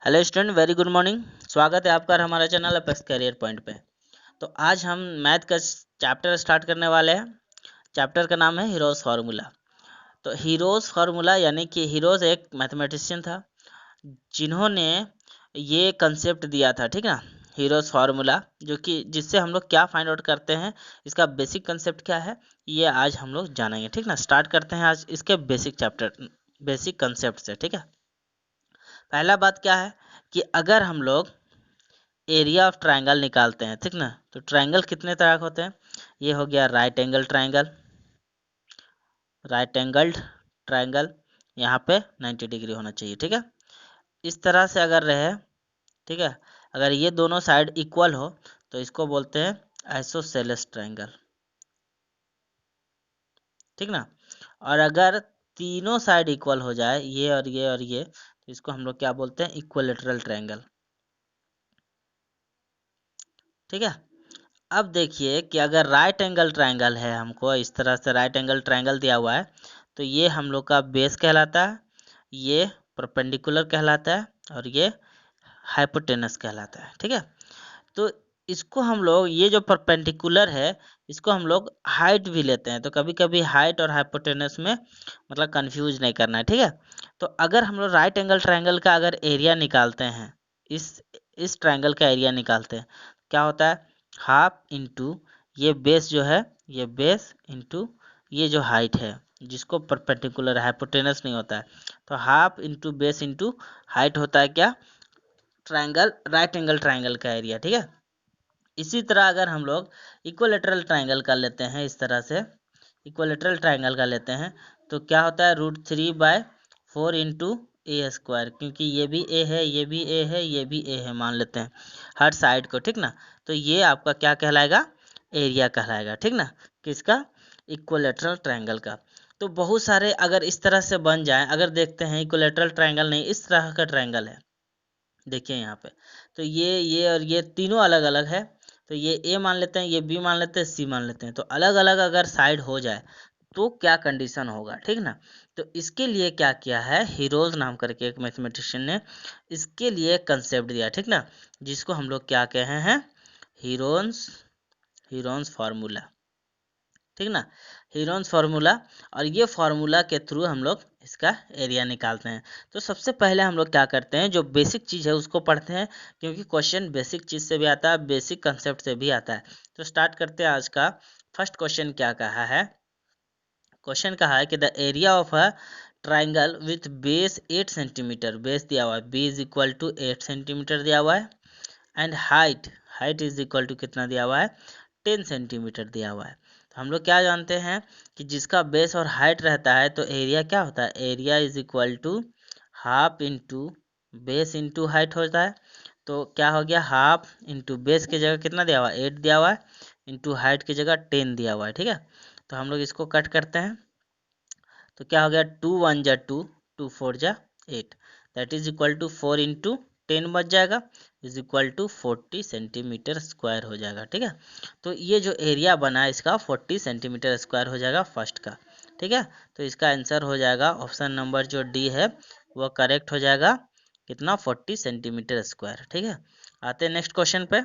Hello student, very good morning. स्वागत है आपका हमारे चैनल अपेक्स करियर पॉइंट पे। तो आज हम मैथ का चैप्टर स्टार्ट करने वाले हैं। चैप्टर का नाम है हीरोज फार्मूला। तो हीरोज फार्मूला यानी कि हीरोज एक मैथमेटिशियन था जिन्होंने ये कंसेप्ट दिया था, ठीक ना। हीरोज फार्मूला जो कि जिससे हम लोग क्या फाइंड आउट करते हैं, इसका बेसिक कंसेप्ट क्या है, ये आज हम लोग जानेंगे, ठीक ना। स्टार्ट करते हैं आज इसके बेसिक कंसेप्ट से, ठीक है। पहला बात क्या है कि अगर हम लोग एरिया ऑफ ट्रायंगल निकालते हैं, ठीक ना, तो ट्रायंगल कितने तरह के होते हैं। ये हो गया right angle triangle, right angled triangle, यहाँ पे 90 डिग्री होना चाहिए, ठीक है। इस तरह से अगर रहे, ठीक है, अगर ये दोनों साइड इक्वल हो तो इसको बोलते हैं आइसोसेलेस ट्रायंगल, ठीक ना। और अगर तीनों साइड इक्वल हो जाए, ये और ये और ये, तो इसको हम लोग क्या बोलते हैं, इक्विलेटरल ट्रायंगल, ठीक है। अब देखिए कि अगर राइट एंगल ट्रायंगल है, हमको इस तरह से राइट एंगल ट्रायंगल दिया हुआ है, तो ये हम लोग का बेस कहलाता है, ये परपेंडिकुलर कहलाता है और ये हाइपोटेनस कहलाता है, ठीक है। तो इसको हम लोग, ये जो परपेंडिकुलर है, इसको हम लोग हाइट भी लेते हैं। तो कभी कभी हाइट और हाइपोटेनस में मतलब कंफ्यूज नहीं करना है, ठीक है। तो अगर हम लोग राइट एंगल ट्रायंगल का अगर एरिया निकालते हैं, इस इस ट्रायंगल का एरिया निकालते हैं, क्या होता है, हाफ इंटू ये बेस जो है, ये बेस इंटू ये जो हाइट है, जिसको परपेंडिकुलर हाइपोटेनस नहीं होता है, तो half into base into height होता है क्या, ट्रायंगल, राइट एंगल ट्रायंगल का एरिया, ठीक है। इसी तरह अगर हम लोग इक्विलेटरल ट्रायंगल का लेते हैं, इस तरह से इक्विलेटरल ट्रायंगल का लेते हैं, तो क्या होता है, √3/4 इंटू ए स्क्वायर, क्योंकि ये भी ए है, ये भी ए है, ये भी ए है, मान लेते हैं हर साइड को, ठीक ना। तो ये आपका क्या कहलाएगा, एरिया कहलाएगा, ठीक ना, किसका, इक्विलेटरल ट्रायंगल का। तो बहुत सारे अगर इस तरह से बन जाए, अगर देखते हैं इक्विलेटरल ट्रायंगल नहीं, इस तरह का ट्रायंगल है, देखिए यहाँ पे, तो ये और ये तीनों अलग अलग है, तो ये ए मान लेते हैं, ये बी मान लेते हैं, सी मान लेते हैं, तो अलग अलग अगर साइड हो जाए तो क्या कंडीशन होगा, ठीक ना। तो इसके लिए क्या किया है, हीरोज नाम करके एक मैथमेटिशियन ने इसके लिए कंसेप्ट दिया, ठीक ना, जिसको हम लोग क्या कहे हैं, हीरोन्स हीरोन्स फार्मूला, ठीक ना, हीरोन्स फार्मूला। और ये फार्मूला के थ्रू हम लोग इसका एरिया निकालते हैं। तो सबसे पहले हम लोग क्या करते हैं, जो बेसिक चीज़ है उसको पढ़ते हैं, क्योंकि क्वेश्चन बेसिक चीज़ से भी आता है, बेसिक कंसेप्ट से भी आता है। तो स्टार्ट करते हैं आज का। फर्स्ट क्वेश्चन क्या कहा है, क्वेश्चन कहा है कि the area of a triangle with base 8 centimetre, base दिया हुआ है, b is equal to 8 centimetre दिया हुआ है, and height, height is equal to कितना दिया हुआ है, 10 सेंटीमीटर दिया हुआ है। तो हम लोग क्या जानते हैं कि जिसका बेस और हाइट रहता है तो एरिया क्या होता है, area is equal to half into base into height होता है। तो क्या हो गया, हाफ इंटू बेस की जगह कितना दिया हुआ है, 8 दिया हुआ है, इंटू हाइट की जगह 10 दिया हुआ है, ठीक है। तो हम लोग इसको कट करते हैं, तो क्या हो गया, 2 1 जा 2, 2 4 जा 8, that is equal to 4 into 10 बच जाएगा, is equal to 40 centimetre square हो जाएगा, ठीक है। तो ये जो एरिया बना है इसका 40 सेंटीमीटर स्क्वायर हो जाएगा फर्स्ट का, ठीक है। तो इसका आंसर हो जाएगा ऑप्शन नंबर जो डी है वो करेक्ट हो जाएगा, कितना, 40 सेंटीमीटर स्क्वायर, ठीक है। आते हैं नेक्स्ट क्वेश्चन पे।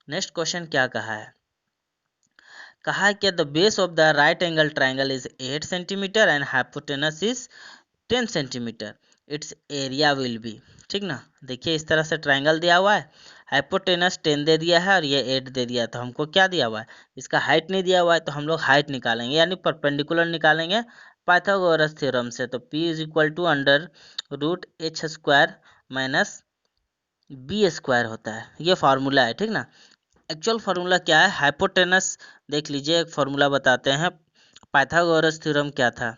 नेक्स्ट क्वेश्चन क्या कहा है, कहा है कि the base of the right angle triangle is 8 centimetre and hypotenuse is 10 centimetre, it's area will B, ठीक ना। देखिए इस तरह से ट्राइंगल दिया हुआ है, हाइपोटेनस 10 दे दिया है और ये 8 दे दिया है, तो हमको क्या दिया हुआ है, इसका हाइट नहीं दिया हुआ है, तो हम लोग हाइट निकालेंगे, यानी परपेंडिकुलर निकालेंगे पाइथागोरस थ्योरम से। तो P is equal to √h² minus b square होता है, ये फार्मूला है, ठीक ना। एक्चुअल फार्मूला क्या है, हाइपोटेनस, देख लीजिए एक फार्मूला बताते हैं। पाइथागोरस थ्योरम क्या था,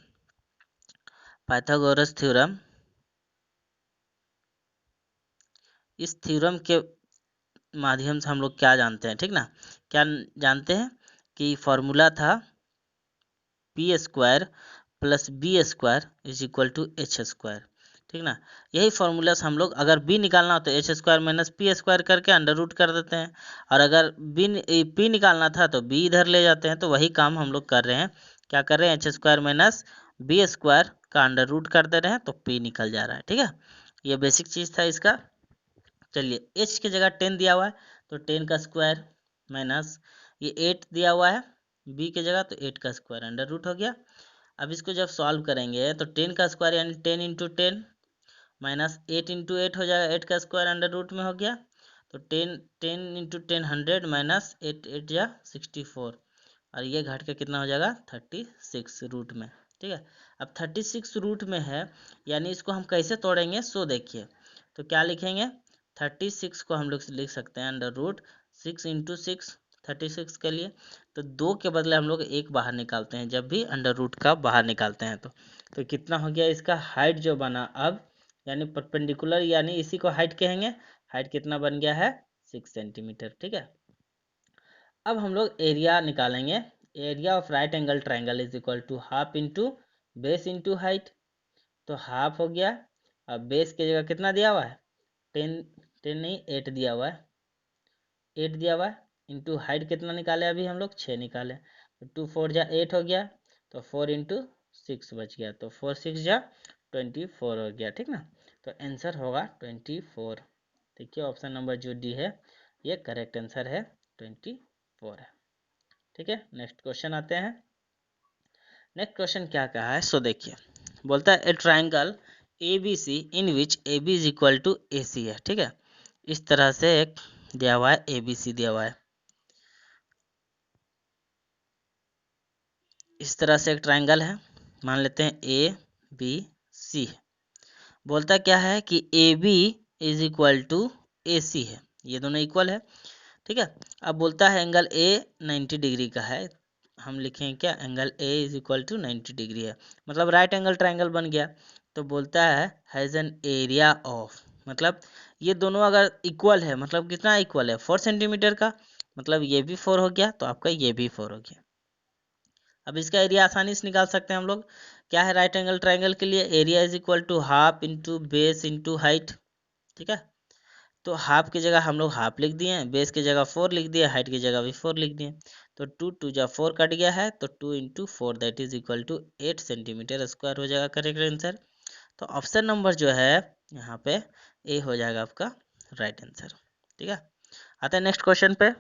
पाइथागोरस थ्योरम, इस थ्योरम के माध्यम से हम लोग क्या जानते हैं, ठीक ना, क्या जानते हैं कि फार्मूला था P² plus B² is equal to H², ठीक ना। यही फार्मूला से हम लोग अगर B निकालना हो तो H² माइनस P² करके अंडर रूट कर देते हैं, और अगर P निकालना था तो B इधर ले जाते हैं। तो वही काम हम लोग कर रहे हैं, क्या कर रहे हैं, H² माइनस B² का अंडर रूट कर दे रहे हैं, तो P निकल जा रहा है, ठीक है। ये बेसिक चीज़ था इसका। चलिए h की जगह 10 दिया हुआ है तो 10 का स्क्वायर माइनस ये 8 दिया हुआ है b की जगह तो 8 का स्क्वायर अंडर रूट हो गया। अब इसको जब सॉल्व करेंगे तो 10 का स्क्वायर यानी 10 इंटू 10 माइनस 8 इंटू 8 हो जाएगा, 8 का स्क्वायर अंडर रूट में हो गया तो 10 इंटू 10 100 माइनस 8 8 जा 64 और ये घट के कितना हो जाएगा 36 रूट में। ठीक है, अब 36 रूट में है यानी इसको हम कैसे तोड़ेंगे सो देखिए, तो क्या लिखेंगे 36 को हम लोग लिख सकते हैं अंडर रूट 6 इंटू 6 36 के लिए, तो 2 के बदले हम लोग 1 बाहर निकालते हैं जब भी अंडर रूट का बाहर निकालते हैं तो कितना हो गया इसका हाइट जो बना अब यानी परपेंडिकुलर यानी इसी को हाइट कहेंगे, हाइट कितना बन गया है 6 सेंटीमीटर। ठीक है, अब हम लोग एरिया निकालेंगे, area of right angle triangle is equal to half into base into height, तो हाफ हो गया। अब बेस की जगह कितना दिया हुआ है 10 नहीं 8 दिया हुआ है, 8 दिया हुआ है इंटू हाइट कितना निकाले अभी हम लोग 6 निकाले तो 2 4 जा 8 हो गया तो 4 इंटू 6 बच गया तो 4 6 जा 24 हो गया। ठीक ना, तो आंसर होगा 24। देखिए ऑप्शन नंबर जो डी है ये करेक्ट आंसर है 24 है। ठीक है, नेक्स्ट क्वेश्चन आते हैं। नेक्स्ट क्वेश्चन क्या कहा है सो देखिए, बोलता है a triangle A B C in which A B is equal to A C है। ठीक है, इस तरह से एक दिया हुआ है ए बी सी दिया हुआ है, इस तरह से एक ट्राइंगल है, मान लेते हैं ए बी सी है। बोलता क्या है कि A B is equal to A C है, ये दोनों इक्वल है। ठीक है, अब बोलता है एंगल ए 90 डिग्री का है, हम लिखेंगे क्या angle A is equal to 90 degree है, मतलब राइट एंगल ट्राइंगल बन गया। तो बोलता है हैज़ एन एरिया ऑफ, मतलब ये दोनों अगर इक्वल है मतलब कितना इक्वल है 4 सेंटीमीटर का, मतलब ये भी 4 हो गया तो आपका ये भी 4 हो गया। अब इसका एरिया आसानी से निकाल सकते हैं हम लोग, क्या है राइट एंगल ट्राइंगल के लिए area is equal to half into base into height. ठीक है, तो हाफ की जगह हम लोग हाफ लिख दिए, बेस की जगह 4 लिख दिए, हाइट की जगह भी 4 लिख दिए, तो 2 2 जा 4 कट गया है तो 2 into 4 that is equal to 8 centimetre square हो जाएगा करेक्ट आंसर। तो ऑप्शन नंबर जो है यहाँ पे ए हो जाएगा आपका राइट आंसर। ठीक है, आते हैं नेक्स्ट क्वेश्चन पे।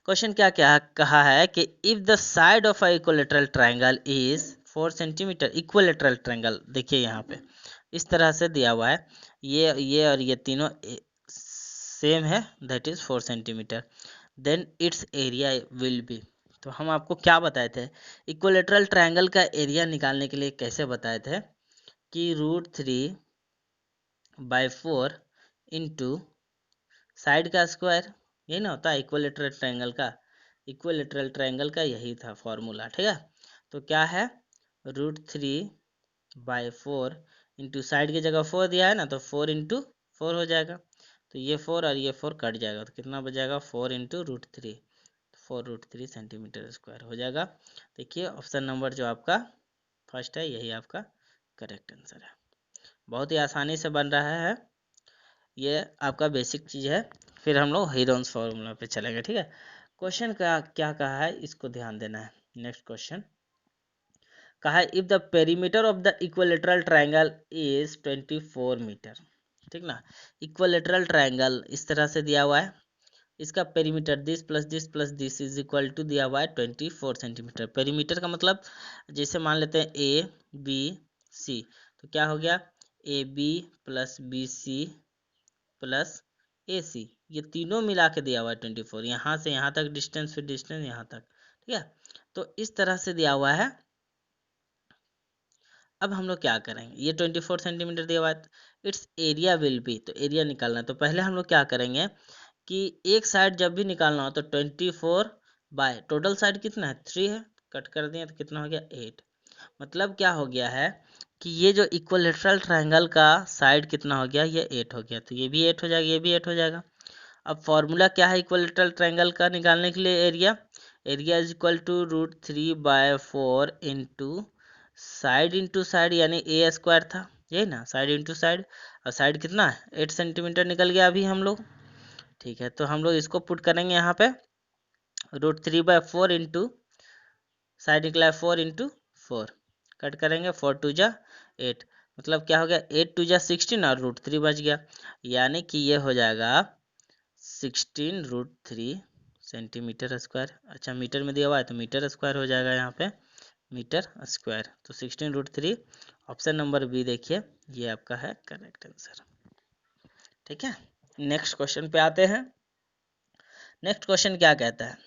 क्वेश्चन क्या क्या कहा है कि if the side of a equilateral triangle is 4 centimetre, equilateral triangle देखिए यहाँ पे इस तरह से दिया हुआ है, ये और ये तीनों सेम है that is 4 centimetre, then its area will be. तो हम आपको क्या बताए थे इक्विलेटरल ट्रायंगल का एरिया निकालने के लिए कैसे बताए थे कि √3/4 इंटू साइड का स्क्वायर, यही ना होता है इक्विलेटरल ट्रायंगल का, इक्विलेटरल ट्रायंगल का यही था फॉर्मूला। ठीक है, तो क्या है √3/4 इंटू साइड की जगह 4 दिया है ना तो 4 इंटू 4 हो जाएगा, तो ये 4 और ये 4 कट जाएगा तो कितना बचेगा 4 इंटू √3, 4√3 सेंटीमीटर स्क्वायर हो जाएगा। देखिए ऑप्शन नंबर जो आपका फर्स्ट है यही आपका करेक्ट आंसर है, बहुत ही आसानी से बन रहा है, ये आपका बेसिक चीज़ है। फिर हम लोग हीरोन्स फार्मूला पे चलेंगे। ठीक है, क्वेश्चन का क्या कहा है इसको ध्यान देना है। नेक्स्ट क्वेश्चन कहा है if the perimeter of the equilateral triangle is 24 metre. ठीक ना, इक्विलेटरल ट्रायंगल इस तरह से दिया हुआ है, इसका perimeter this plus this is equal to दिया हुआ है 24 सेंटीमीटर। पेरीमीटर का मतलब जैसे मान लेते हैं ए बी सी, तो क्या हो गया A B plus B C plus A C, ये तीनों मिला के दिया हुआ है 24, यहाँ से यहाँ तक डिस्टेंस फिर डिस्टेंस यहाँ तक। ठीक है, तो इस तरह से दिया हुआ है। अब हम लोग क्या करेंगे, ये 24 सेंटीमीटर दिया हुआ है, इट्स एरिया विल बी, तो एरिया निकालना है तो पहले हम लोग क्या करेंगे कि एक साइड जब भी निकालना हो तो 24 बाय टोटल साइड कितना है 3 है, कट कर दिए तो कितना हो गया 8, मतलब क्या हो गया है कि ये जो इक्विलेटरल ट्रायंगल का साइड कितना हो गया ये 8 हो गया, तो ये भी 8 हो जाएगा ये भी 8 हो जाएगा। अब फॉर्मूला क्या है इक्विलेटरल ट्रायंगल का निकालने के लिए area, area is equal to √3/4 into side into side यानी ए स्क्वायर था यही ना, साइड इंटू साइड, और साइड कितना है 8 सेंटीमीटर निकल गया अभी हम लोग। ठीक है, तो हम लोग इसको पुट करेंगे यहाँ पे √3/4 इंटू साइड निकला है 4 इंटू 4, कट करेंगे 4 2 जा 8, मतलब क्या हो गया, 8 × 2 = 16 और √3 बच गया, यानी कि ये हो जाएगा 16√3 सेंटीमीटर स्क्वायर। अच्छा, मीटर में दिया हुआ है तो मीटर स्क्वायर हो जाएगा यहाँ पे, मीटर स्क्वायर। तो 16√3 ऑप्शन नंबर बी देखिए, ये आपका है करेक्ट आंसर। ठीक है, नेक्स्ट क्वेश्चन पे आते हैं। नेक्स्ट क्वेश्चन क्या कहता है,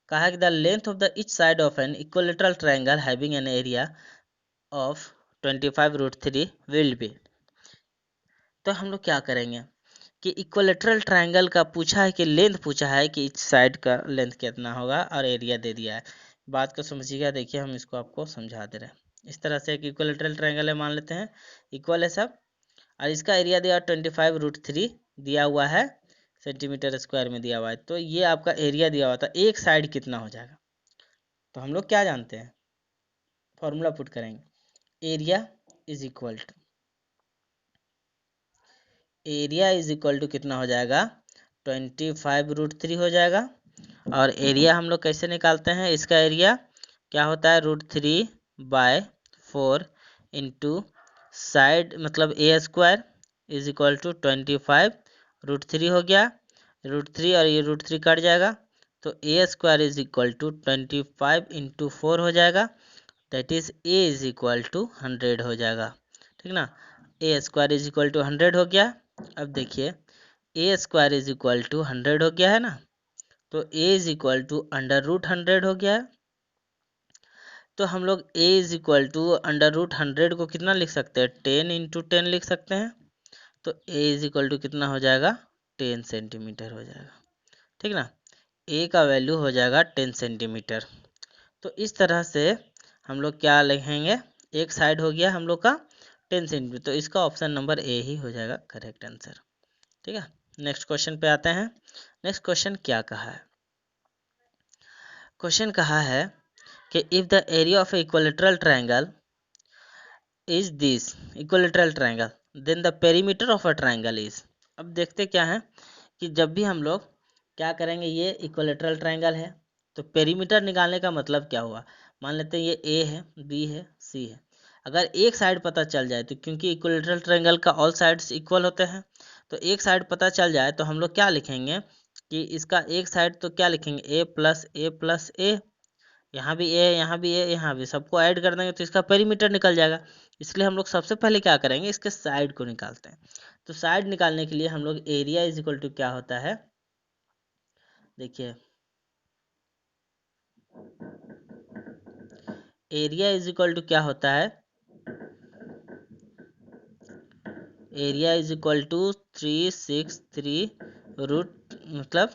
कहा है कि the length of the each side of an equilateral triangle having an area of 25√3 will be. तो हम लोग क्या करेंगे कि इक्विलेटरल ट्रायंगल का पूछा है कि लेंथ पूछा है कि इस साइड का लेंथ कितना होगा और एरिया दे दिया है। बात को समझिएगा, देखिए हम इसको आपको समझा दे रहे हैं। इस तरह से एक इक्विलेटरल ट्रायंगल है, मान लेते हैं इक्वल है सब, और इसका एरिया दिया 25√3 दिया हुआ है, सेंटीमीटर स्क्वायर में दिया हुआ है। तो ये आपका एरिया दिया हुआ था, एक साइड कितना हो जाएगा। तो हम लोग क्या जानते हैं, फॉर्मूला पुट करेंगे, एरिया इज इक्वल टू कितना हो जाएगा, 25√3 हो जाएगा। और एरिया हम लोग कैसे निकालते हैं, इसका एरिया क्या होता है, √3/4 इंटू साइड मतलब a² इज इक्वल टू 25√3 हो गया, √3 और ये √3 कट जाएगा, तो a² इज इक्वल टू 25 × 4 हो जाएगा, that is a is equal to 100 हो जाएगा। ठीक ना, a² इज इक्वल टू 100 हो गया। अब देखिए a² इज इक्वल टू 100 हो गया है ना, तो a इज इक्वल टू √100 हो गया है। तो हम लोग a इज इक्वल टू √100 को कितना लिख सकते हैं, 10 × 10 लिख सकते हैं। तो a इज इक्वल टू कितना हो जाएगा, 10 सेंटीमीटर हो जाएगा। ठीक ना, a का वैल्यू हो जाएगा 10 सेंटीमीटर। तो इस तरह से हम लोग क्या लिखेंगे, एक साइड हो गया हम लोग का 10 सेंटीमीटर, तो इसका ऑप्शन नंबर ए ही हो जाएगा करेक्ट आंसर। ठीक है, नेक्स्ट क्वेश्चन पे आते हैं। नेक्स्ट क्वेश्चन क्या कहा है, क्वेश्चन कहा है कि if the area of equilateral triangle is this equilateral triangle then the perimeter of a triangle is. अब देखते क्या है कि जब भी हम लोग क्या करेंगे, ये इक्विलेटरल ट्रायंगल है तो पेरीमीटर निकालने का मतलब क्या हुआ, मान लेते हैं ये ए है, बी है, सी है। अगर एक साइड पता चल जाए तो, क्योंकि इक्विलेटरल ट्रायंगल का ऑल साइड्स इक्वल होते हैं, तो एक साइड पता चल जाए तो हम लोग क्या लिखेंगे कि इसका एक साइड तो क्या लिखेंगे, a+a+a, यहाँ भी ए, यहाँ भी ए, यहाँ भी, सबको ऐड कर देंगे तो इसका पेरीमीटर निकल जाएगा। इसलिए हम लोग सबसे पहले क्या करेंगे, इसके साइड को निकालते हैं। तो साइड निकालने के लिए हम लोग एरिया इज इक्वल टू क्या होता है, देखिए एरिया इज इक्वल टू क्या होता है, area is equal to 363 root मतलब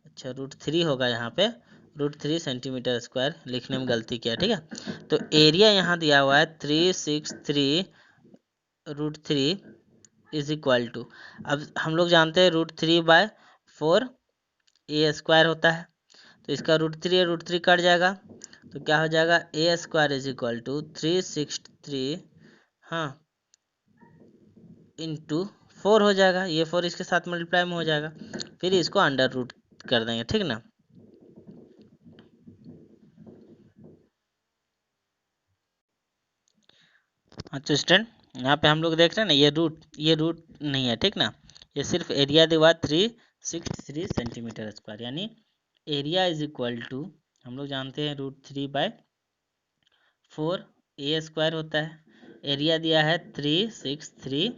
अच्छा √3 होगा, यहाँ पे √3 सेंटीमीटर स्क्वायर लिखने में गलती किया। ठीक है, तो एरिया यहाँ दिया हुआ है 363√3 इज इक्वल टू, अब हम लोग जानते हैं √3/4 a² होता है, तो इसका √3 कट जाएगा, तो क्या हो जाएगा, a² इज इक्वल टू 363 हाँ इंटू 4 हो जाएगा, ये 4 इसके साथ मल्टीप्लाई में हो जाएगा, फिर इसको अंडर रूट कर देंगे। ठीक ना, हाँ तो स्टूडेंट यहाँ पे हम लोग देख रहे हैं ना, ये रूट नहीं है। ठीक ना, ये सिर्फ एरिया दिया 363 सेंटीमीटर स्क्वायर, यानी एरिया इज इक्वल टू हम लोग जानते हैं √3/4 a² होता है, एरिया दिया है 363।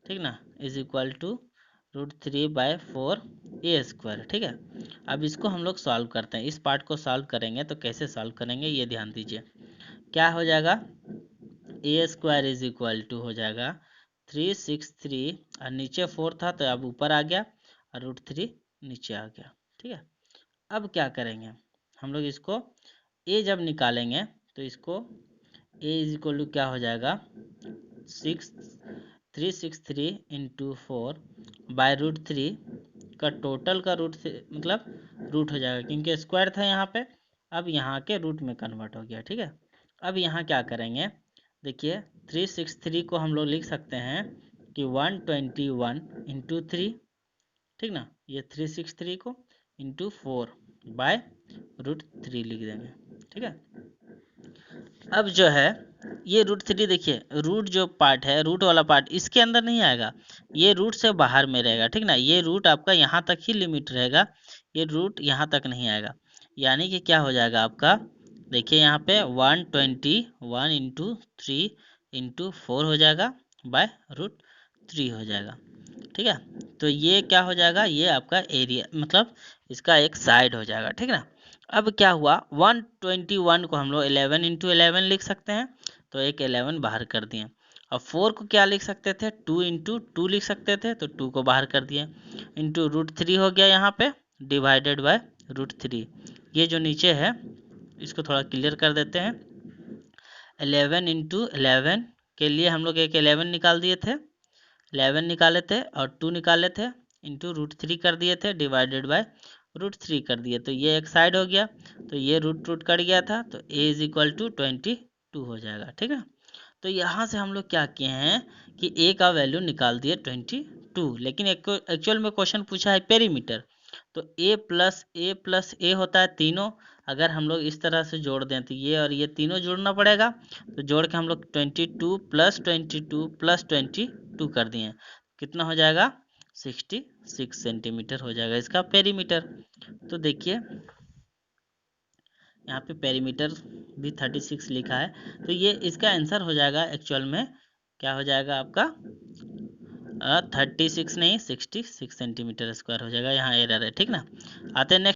ठीक ना, इज इक्वल टू √3/4 a²। ठीक है, अब इसको हम लोग सॉल्व करते हैं, इस पार्ट को सॉल्व करेंगे तो कैसे सॉल्व करेंगे ये ध्यान दीजिए। क्या हो जाएगा, a² इज इक्वल टू हो जाएगा 363 और नीचे 4 था तो अब ऊपर आ गया और √3 नीचे आ गया। ठीक है, अब क्या करेंगे हम लोग, इसको a जब निकालेंगे तो इसको a इज इक्वल टू क्या हो जाएगा, 363 इंटू 4 बाय √3 का टोटल का मतलब रूट हो जाएगा, क्योंकि स्क्वायर था यहाँ पे, अब यहाँ के रूट में कन्वर्ट हो गया। ठीक है, अब यहाँ क्या करेंगे, देखिए 363 को हम लोग लिख सकते हैं कि 121 इंटू 3। ठीक ना, ये 363 को इंटू 4 बाय √3 लिख देंगे। ठीक है, अब जो है ये √3 देखिए, रूट जो पार्ट है, रूट वाला पार्ट इसके अंदर नहीं आएगा, ये रूट से बाहर में रहेगा, ठीक ना। ये रूट आपका यहाँ तक ही लिमिट रहेगा, ये रूट यहाँ तक नहीं आएगा। यानी कि क्या हो जाएगा आपका, देखिए यहाँ पे 121 इंटू 3 इंटू 4 हो जाएगा बाय √3 हो जाएगा, ठीक है। तो ये क्या हो जाएगा, ये आपका एरिया मतलब इसका एक साइड हो जाएगा, ठीक ना। अब क्या हुआ, 121 को हम लोग 11 इंटू 11 लिख सकते हैं, तो एक 11 बाहर कर दिए। अब 4 को क्या लिख सकते थे, 2 इंटू 2 लिख सकते थे, तो 2 को बाहर कर दिए, इंटू √3 हो गया यहाँ पे, डिवाइडेड बाय √3। ये जो नीचे है इसको थोड़ा क्लियर कर देते हैं। 11 इंटू 11 के लिए हम लोग एक 11 निकाल दिए थे, 11 निकाले थे और 2 निकाले थे, इंटू √3 कर दिए थे, डिवाइडेड बाय √3 कर दिए, तो ये एक साइड हो गया, तो ये रूट कट गया था, तो a इज इक्वल टू 22 हो जाएगा, ठीक है। तो यहाँ से हम लोग क्या किए हैं कि a का वैल्यू निकाल दिए 22, लेकिन एक्चुअल में क्वेश्चन पूछा है पेरीमीटर, तो a होता है तीनों, अगर हम लोग इस तरह से जोड़ दें तो ये और ये तीनों जोड़ना पड़ेगा, तो जोड़ के हम लोग 22 + 22 + 22 कर दिए, कितना हो जाएगा 66 सेंटीमीटर हो जाएगा इसका पेरीमीटर। तो देखिए यहाँ पे पेरीमीटर भी 36 लिखा है, तो ये इसका आंसर हो जाएगा एक्चुअल में, क्या हो जाएगा आपका 36 नहीं 66 सेंटीमीटर स्क्वायर हो जाएगा, यहाँ एरर है, ठीक ना। आते हैं नेक्स्ट